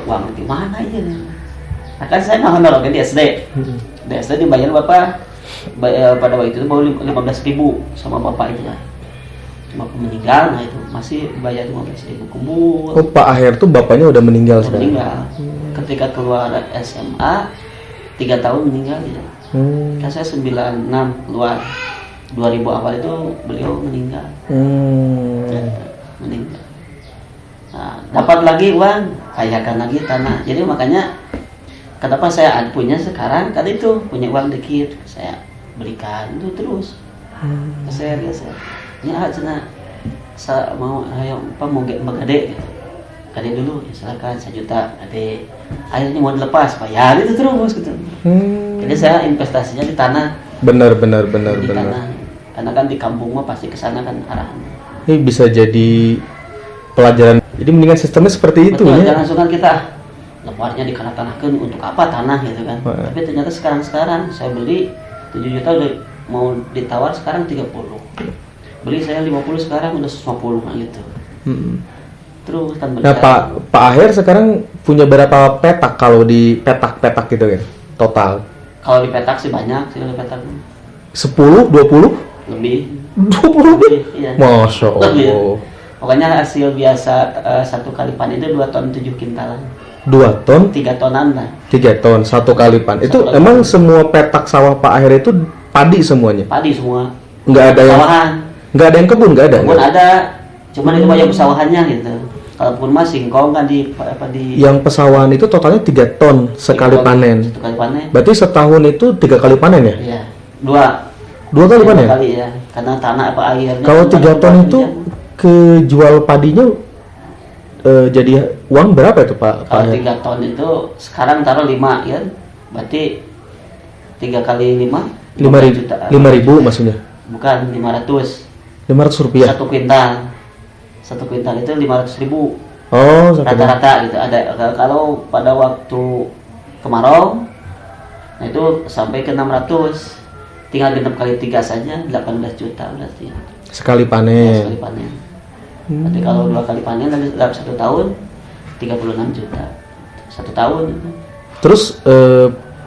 uang di mana aja nih. Nah, kan saya nggak honor di SD. Di SD dibayar bapak pada waktu itu baru 15.000 sama bapak itu lah. Cuma meninggal, nah itu masih bayar 15.000 kubur. Oh, Pak Aher tuh bapaknya udah meninggal Udah sekarang. meninggal. Ketika keluar SMA 3 tahun meninggal ya. Kan saya 96 keluar 2000 awal itu beliau meninggal. Ya, meninggal. Nah, dapat lagi uang, kayakan lagi tanah. Jadi makanya kenapa saya punya sekarang, kan itu punya uang dikit, saya berikan itu terus. Saya ya cina saya mau ayo mau gede gitu. Gede dulu ya silakan 1 juta ade. Akhirnya mau dilepas bayar itu terus gitu. Jadi saya investasinya di tanah. Benar. Tanah. Karena kan di kampung mah pasti ke sana kan arahannya. Ini bisa jadi pelajaran. Jadi mendingan sistemnya seperti itu Betul, ya. jangan suka kita leparnya ditanahkan untuk apa tanah gitu kan. Tapi ternyata sekarang saya beli 7 juta udah mau ditawar sekarang 30. Beli saya 50 sekarang udah 150 gitu. Terus kan Nah, Pak Aher sekarang punya berapa petak kalau di petak-petak gitu kan? Total. Kalau di petak sih banyak sih, kalau di petak 10, 20? lebih. 20 lebih? Iya. Masya Lebih. Allah. Pokoknya hasil biasa satu kali panen itu 2 ton 7 kintalan. 2 ton? 3 tonan lah. 3 ton, 1 kali panen. Itu Satu kali emang panen. semua petak sawah Pak Aher itu padi semuanya? Padi semua. Nggak ada yang Pesawahan. nggak ada yang kebun, nggak ada? Kebun ada. Cuman itu banyak pesawahannya gitu. Kalaupun mah singkong kan di Yang pesawahan itu totalnya 3 ton sekali panen. Satu kali panen. Berarti setahun itu 3 kali panen ya? Iya. 2 2 kali panen? 2 kali ya. Karena tanah apa airnya. Kalau kan 3 ton itu kejual padinya jadi uang berapa itu Pak? kalau Aher? 3 ton itu sekarang taruh 5 ya. Berarti 3 kali 5 5.000 maksudnya? Bukan 500. 500 rupiah? Satu kuintal itu 500.000 Oh, satu rata-rata gitu. Ada kalau pada waktu kemarau, nah itu sampai ke 600. Tinggal genap kali 3 saja 18 juta berarti. sekali Ya, panen. sekali panen. Berarti kalau 2 kali panen dalam 1 tahun 36 juta. 1 tahun itu. Terus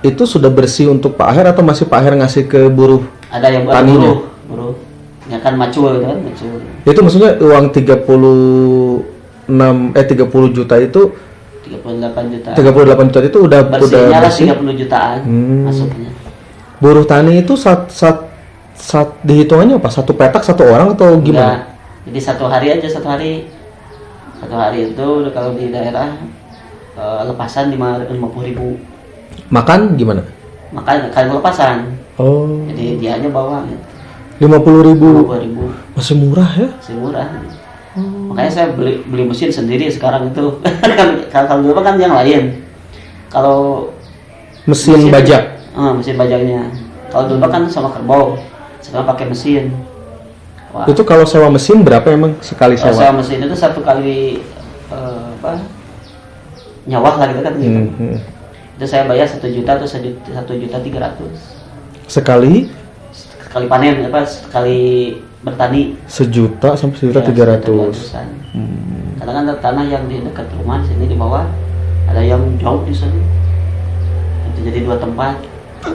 itu sudah bersih untuk Pak Aher atau masih Pak Aher ngasih ke buruh? Ada yang Taninya? buruh. Ya kan macul gitu kan, macul. Itu maksudnya uang 30 juta itu 38 juta. 38 juta itu udah Bersihnya lah bersih. 30 jutaan masuknya. Buruh tani itu dihitungannya apa? Satu petak satu orang atau gimana? Enggak. Jadi satu hari itu kalau di daerah lepasan 50.000. Makan gimana? Makanya kali lepasan. Oh, Jadi dia aja bawa gitu. 50.000. 50.000 Masih murah ya? masih murah. Makanya saya beli mesin sendiri sekarang itu. Kalau dulu kan yang lain. Kalau Mesin bajak. mesin bajaknya. Kalau dulu kan sama kerbau. Sekarang pakai mesin. Wah. Itu kalau sewa mesin berapa emang sekali Kalau sewa? sewa mesin itu 1 kali nyawah lah gitu kan gitu. Itu saya bayar 1 juta atau 1.300.000 Sekali sekali panen sekali bertani. 1 juta sampai 1.300.000. Karena kan tanah yang di dekat rumah sini di bawah ada yang jauh di sana. Itu jadi 2 tempat.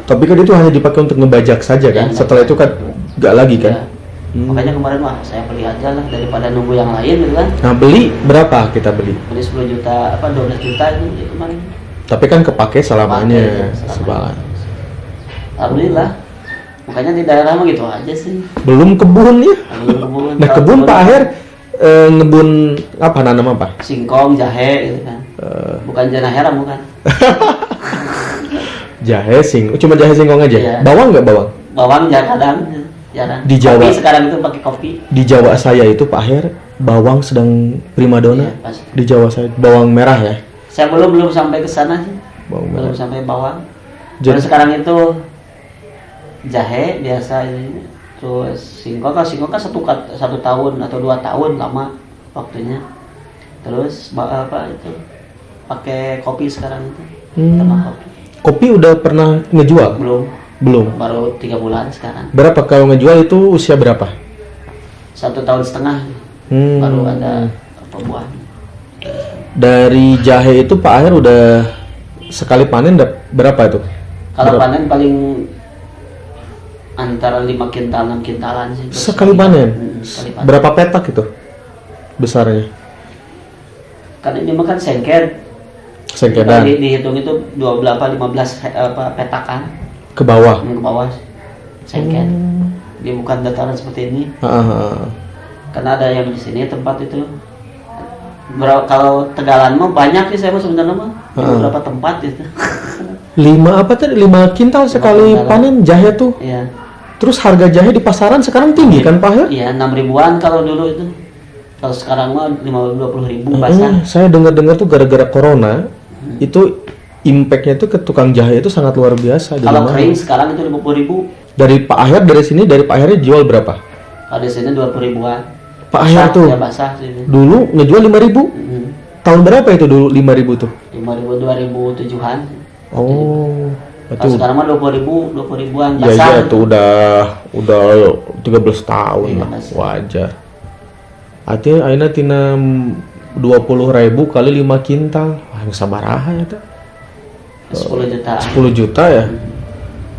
Tapi kan itu hanya dipakai untuk ngebajak saja kan? Ya, Setelah itu kan nggak lagi kan? Ya. Makanya kemarin wah saya beli aja lah daripada nunggu yang lain gitu kan. Nah, beli berapa kita beli? Beli 10 juta 12 juta itu kemarin. Tapi kan kepake selamanya. Kepake, Sebalan. Alhamdulillah. Makanya di daerah mah gitu aja sih. Belum kebun ya? Belum kebun. Nah, Kalau kebun Pak Aher ngebun apa, nanam apa? singkong, jahe gitu kan. Bukan janah heram bukan. Jahe cuma jahe singkong aja. Iya. Bawang nggak bawang? Bawang jarang. Di Jawa. Kopi sekarang itu pakai kopi. Di Jawa saya itu Pak Aher bawang sedang primadona. Iya, pasti. Di Jawa saya bawang merah ya. Saya belum sampai ke sana sih. Bawang Belum merah. sampai bawang. Jadi- Kalau sekarang itu jahe biasa ini. Terus singkong kan 1 tahun atau 2 tahun lama waktunya. Terus apa itu pakai kopi sekarang itu. Sama kopi. Kopi udah pernah ngejual? Belum. Baru 3 bulan sekarang. Berapa kalau ngejual itu usia berapa? 1 tahun setengah baru ada pembuahan. Dari jahe itu Pak Aher udah sekali panen berapa itu? Kalau panen paling antara 5 kintal 6 kintalan sih. Sekali panen? Sekali panen. Berapa petak itu besarnya? Karena ini mah kan sengket. Sengketan? Dihitung itu 12 apa 15 petakan. Ke bawah? Ke bawah sengket. Dia bukan dataran seperti ini. Karena ada yang di sini tempat itu. Kalau Tegalan mah banyak sih saya mah sebenarnya mah. Beberapa tempat itu. 5 kintal sekali panen jahe tuh. Iya. Terus harga jahe di pasaran sekarang tinggi kan Pak Aher? Iya, 6 ribuan kalau dulu itu. Kalau sekarang mah 20 ribu basah. Saya dengar-dengar tuh gara-gara corona itu impactnya tuh ke tukang jahe itu sangat luar biasa. Kalau kering sekarang itu 50 ribu. Dari Pak Aher dari Pak Ahernya jual berapa? Kalau di sini 20 ribuan. Pak Aher tuh ya basah sih. dulu ngejual 5.000. Tahun berapa itu dulu 5.000 tuh? 5.000 2007-an. Oh. Kalau sekarang mah 20 ribuan Ya basah. iya tuh udah 13 tahun Iya, lah. basah. Wajar. Artinya ayeuna tina 20.000 kali 5 kintal. Wah, sabaraha ya teh? 10 juta. 10 juta ya?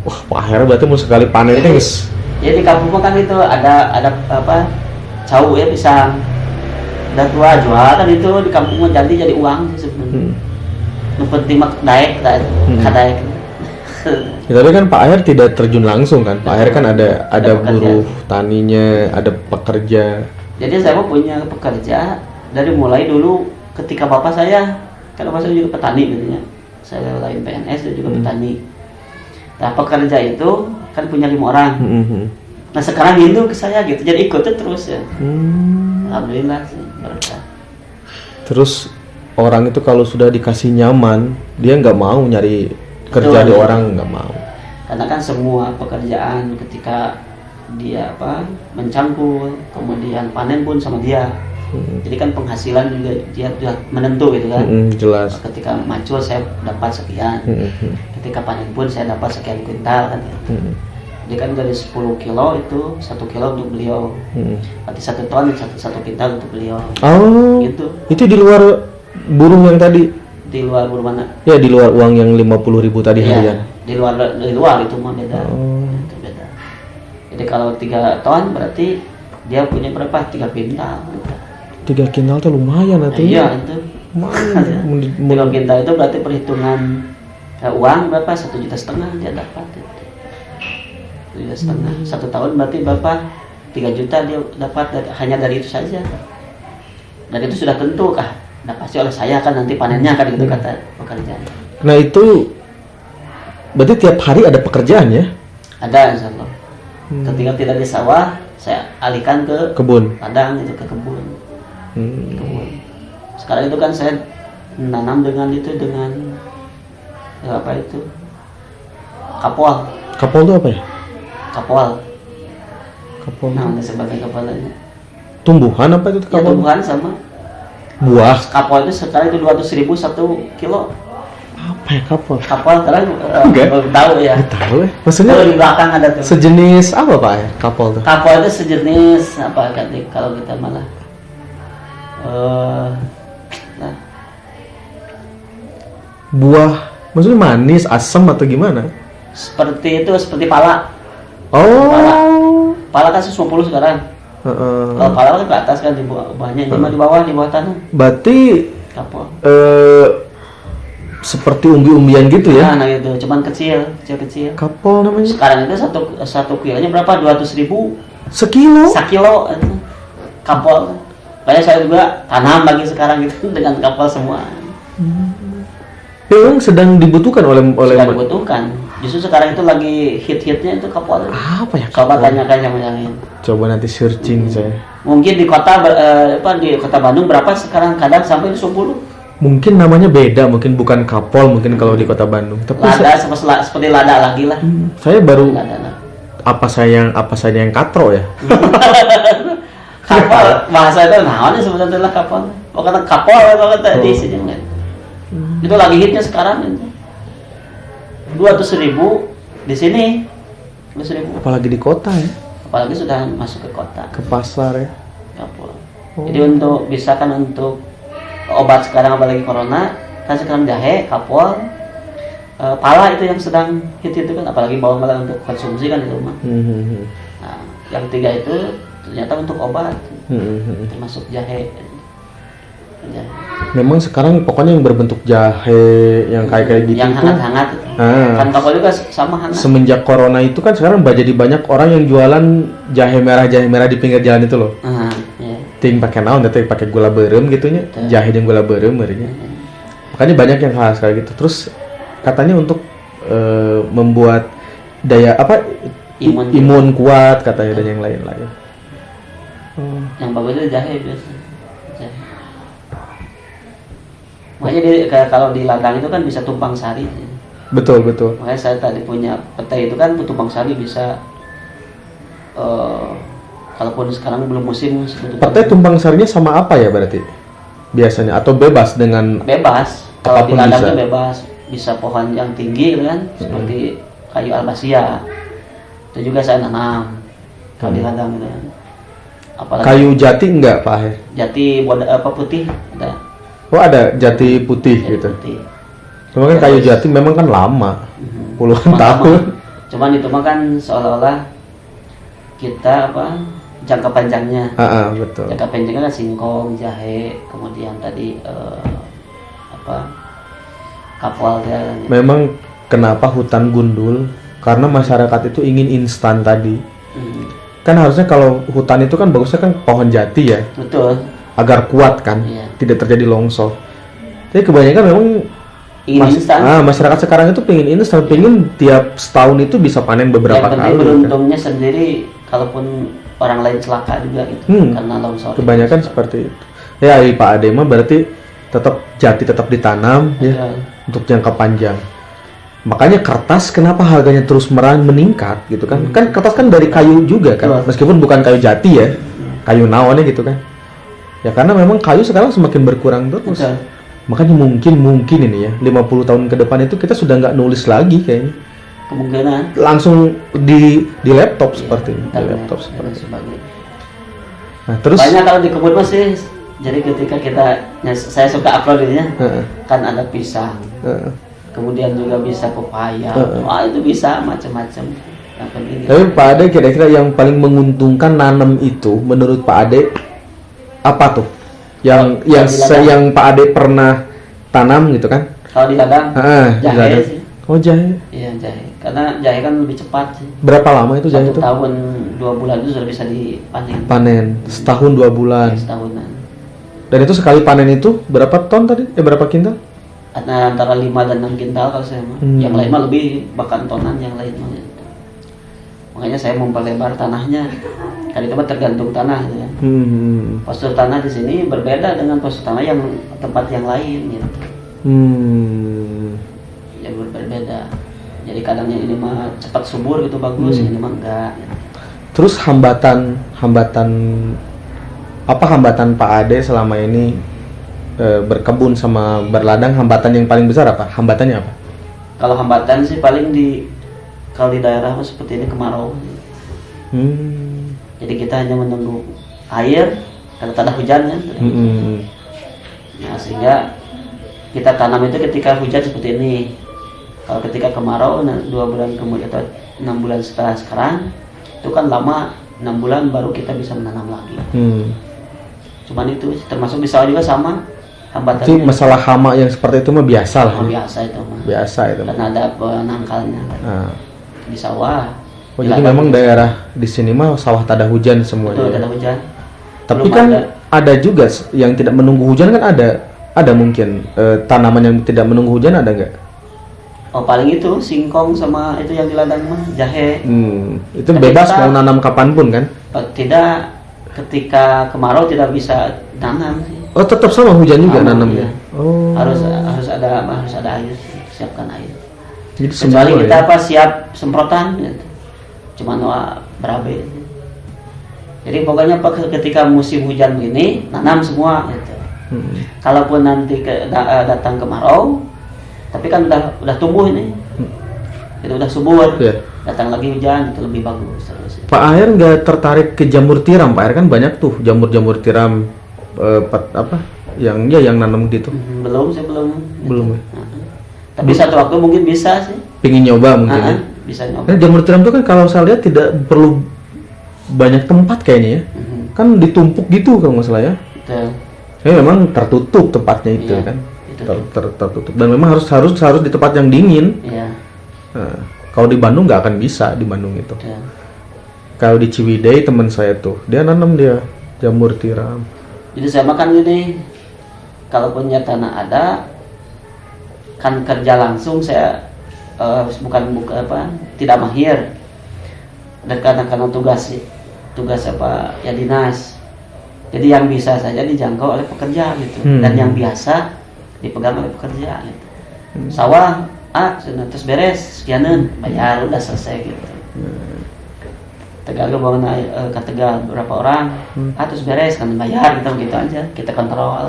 Wah, Pak Aher berarti mau sekali panen teh geus. Ya di kampung mah kan itu ada apa? Cau ya pisang. Dan tua jualan itu di kampung mah jadi uang sih sebenarnya. Nu penting mah daek kadaek. Ya, tapi kan Pak Aher tidak terjun langsung kan? Pak Aher kan ada pekerja. buruh taninya, ada pekerja. Jadi saya mah punya pekerja dari mulai dulu ketika bapak saya, kan bapak saya juga petani gitu ya. Saya lain PNS dia juga petani. Nah pekerja itu kan punya 5 orang. Nah sekarang itu ke saya gitu, jadi ikutnya terus ya. Alhamdulillah sih, berkah. Terus orang itu kalau sudah dikasih nyaman, dia nggak mau nyari kerja di orang, nggak mau. Karena kan semua pekerjaan ketika dia mencangkul, kemudian panen pun sama dia. Jadi kan penghasilan juga dia sudah menentu gitu kan. Jelas. Ketika macul saya dapat sekian, ketika panen pun saya dapat sekian kuintal kan. Jadi kan dari 10 kilo itu 1 kilo untuk beliau, berarti 1 ton 1 kuintal untuk beliau. Oh, Gitu. itu di luar burung yang tadi? Di luar mana? Ya di luar uang yang 50.000 tadi harian. Di luar itu mah beda. Itu beda. Jadi kalau 3 ton berarti dia punya berapa? 3 kuintal. 3 kintal tuh lumayan atuh. Iya itu. Lumayan. 3 kuintal itu berarti perhitungan uang berapa? 1,5 juta dia dapat. 1,5 juta. 1 tahun berarti berapa? 3 juta dia dapat hanya dari itu saja. Dan itu sudah tentu kah? Nah pasti oleh saya kan nanti panennya kan gitu kata pekerjaan. Nah itu berarti tiap hari ada pekerjaan ya? Ada insya Allah. Ketika tidak di sawah, saya alihkan ke Kebun. ladang itu ke kebun. Kebun. Sekarang itu kan saya menanam dengan apa itu? Kapol. Kapol itu apa ya? Kapol. Kapol. Nah, sebagai kapolnya. Tumbuhan apa itu Ya kapol? tumbuhan sama. Buah. Kapol itu sekarang itu 200.000 1 kilo. Apa ya kapol? Kapol sekarang Enggak. belum tahu ya. Nggak tahu ya. Maksudnya Kalau di belakang ada tuh. sejenis apa Pak ya kapol tuh? Kapol itu sejenis apa kalau kita malah nah, Buah. Maksudnya manis, asam atau gimana? seperti pala. Oh. Pala kan 150 sekarang. Kalau pala kan ke atas kan di bawah banyak, cuma di bawah tanah. Berarti Kapol. seperti umbi-umbian gitu ya? Nah itu cuman kecil. Kapol namanya. Sekarang itu satu kilonya berapa? 200.000 Sekilo. sekilo itu kapol. Kayak saya juga tanam lagi sekarang gitu dengan kapol semua. Memang sedang dibutuhkan oleh Sudah dibutuhkan. Justru sekarang itu lagi hit-hitnya itu kapol. apa ya? Coba Kapol? tanyakan sama yang lain. Coba nanti searching saya. Mungkin di kota Bandung berapa sekarang kadang sampai 10. Mungkin namanya beda, mungkin bukan kapol, mungkin kalau di kota Bandung. Tapi Lada seperti lada lagi lah. saya baru Lada. apa saya yang katro ya? Kapol bahasa itu naon sebetulnya kapol. Pokoknya kapol itu kata di sini kan. Itu lagi hitnya sekarang itu. 200.000 di sini. 200.000. Apalagi di kota ya, Apalagi sudah masuk ke kota. ke pasar ya. Kapol. Jadi untuk bisa kan untuk obat sekarang apalagi corona kan sekarang jahe, kapol, pala itu yang sedang hit itu kan, apalagi bawang pala untuk konsumsi kan itu mah. Nah, yang 3 itu ternyata untuk obat, termasuk jahe. Memang sekarang pokoknya yang berbentuk jahe yang kayak gitu yang itu hangat-hangat itu. Kan kapol juga sama hangat. semenjak corona itu kan sekarang jadi banyak orang yang jualan jahe merah di pinggir jalan itu loh. Ya. Ting pakai naon teh pakai gula berem gitunya, jahe jeung gula berem merenya. Makanya banyak yang khas kayak gitu. Terus katanya untuk membuat daya imun kuat katanya dan yang lain-lain. Yang bagus itu jahe biasanya. Jahe. Makanya kalau di ladang itu kan bisa tumpang sari. Betul. Makanya saya tadi punya petai itu kan tumpang sari bisa. Kalaupun sekarang belum musim. Petai tumpang sarinya sama apa ya berarti? Biasanya atau bebas dengan? Bebas. Kalau di ladang bisa. itu bebas. Bisa pohon yang tinggi kan, seperti kayu albasia. Itu juga saya nanam kalau di ladang itu. Apalagi Kayu jati enggak Pak Aher? jati putih ada. Oh ada jati putih Jati gitu. putih. Cuma kan kayu jati memang kan lama, puluhan Lama. tahun. Cuman itu mah kan seolah-olah kita jangka panjangnya. Betul. Jangka panjangnya kan singkong, jahe, kemudian tadi kapal ya. Memang kenapa hutan gundul? Karena masyarakat itu ingin instan tadi. Kan harusnya kalau hutan itu kan bagusnya kan pohon jati ya, Betul. agar kuat kan, Iya. tidak terjadi longsor. Tapi kebanyakan memang Ingin instan. masyarakat sekarang itu pengen instan, pengen tiap setahun itu bisa panen beberapa Yang penting kali. Kan? beruntungnya sendiri, kalaupun orang lain celaka juga gitu karena longsor. Kebanyakan seperti itu. Ya, Pak Ade mah berarti tetap jati tetap ditanam ya Betul. untuk jangka panjang. Makanya kertas kenapa harganya terus meningkat gitu kan? Kan kertas kan dari kayu juga kan, Betul. meskipun bukan kayu jati ya, kayu naonnya gitu kan. Ya karena memang kayu sekarang semakin berkurang terus. Betul. Makanya mungkin ini ya 50 tahun ke depan itu kita sudah nggak nulis lagi kayaknya. Kemungkinan Langsung di laptop seperti ini, di internet laptop dan seperti ini. sebagainya. Nah, terus Banyak kalau di kebun masih. Jadi ketika saya suka upload ini ya, kan ada pisang. Kemudian juga bisa pepaya. Itu bisa macam-macam. Yang penting tapi Pak Ade kira-kira yang paling menguntungkan nanam itu menurut Pak Ade apa tuh? Yang Pak Ade pernah tanam gitu kan? kalau di ladang jahe sih. Oh jahe. Iya jahe. Karena jahe kan lebih cepat sih. Berapa lama itu jahe 1 itu? tahun 2 bulan itu sudah bisa dipanen. Panen setahun 2 bulan. Setahunan. Dan itu sekali panen itu berapa ton tadi? Berapa kintal? Antara 5 dan 6 kintal kalau saya mah. Yang lain mah lebih, bahkan tonan yang lain mah. Makanya saya memperlebar tanahnya. Kan itu mah tergantung tanah gitu ya. Postur tanah di sini berbeda dengan postur tanah yang tempat yang lain gitu. Ya berbeda. Jadi kadang yang ini mah cepat subur gitu bagus, ini mah enggak. Gitu. Terus hambatan Pak Ade selama ini berkebun sama berladang, hambatan yang paling besar apa? Hambatannya apa? Kalau hambatan sih paling kalau di daerah seperti ini kemarau. Jadi kita hanya menunggu air kalau tak ada hujan kan. Nah, sehingga kita tanam itu ketika hujan seperti ini. Kalau ketika kemarau 2 bulan kemudian atau 6 bulan setelah sekarang itu kan lama, 6 bulan baru kita bisa menanam lagi. Cuman itu termasuk di sawah juga sama. Itu masalah hama yang seperti itu mah biasa lah. Biasa itu mah. Biasa itu. Karena ada penangkalnya kan. Di sawah. Oh, jadi memang daerah di sini mah sawah tak ada hujan semuanya. Betul, tak ada hujan. Tapi Belum kan ada juga yang tidak menunggu hujan kan ada mungkin tanaman yang tidak menunggu hujan ada nggak? Oh paling itu singkong sama itu yang di ladang mah jahe. Itu bebas mau nanam kapanpun kan? Tidak, ketika kemarau tidak bisa nanam sih. Oh tetap sama hujan juga nanamnya. Iya. Oh. Harus ada air, siapkan air. Jadi Kecuali semua kita ya? siap semprotan gitu. Cuman berabe. Jadi pokoknya ketika musim hujan begini nanam semua gitu. Kalaupun nanti datang kemarau, tapi kan udah tumbuh ini, itu udah subur. Yeah. Datang lagi hujan itu lebih bagus. Pak Aher nggak tertarik ke jamur tiram? Pak Aher kan banyak tuh jamur tiram yang nanam gitu. Belum sih, belum. Belum ya? Tapi satu waktu mungkin bisa sih. Pingin nyoba mungkin ya. Bisa nyoba. Karena jamur tiram itu kan kalau saya lihat tidak perlu banyak tempat kayaknya ya. Kan ditumpuk gitu kalau nggak salah ya. Betul. Ya memang tertutup tempatnya itu Iya, kan. itu. Tertutup dan memang harus di tempat yang dingin. Iya. Nah, kalau di Bandung nggak akan bisa di Bandung itu. Betul. Kalau di Ciwidey teman saya tuh, dia nanam dia jamur tiram. Jadi saya makan gini, kalaupun ya tanah ada, kan kerja langsung saya bukan tidak mahir. Dan karena tugas apa ya dinas. Jadi yang bisa saja dijangkau oleh pekerja gitu, dan yang biasa dipegang oleh pekerja gitu. Sawah, terus beres, sekianan, bayar udah selesai gitu. Tegal bangun ke Tegal berapa orang, terus beres kan bayar gitu aja, kita kontrol.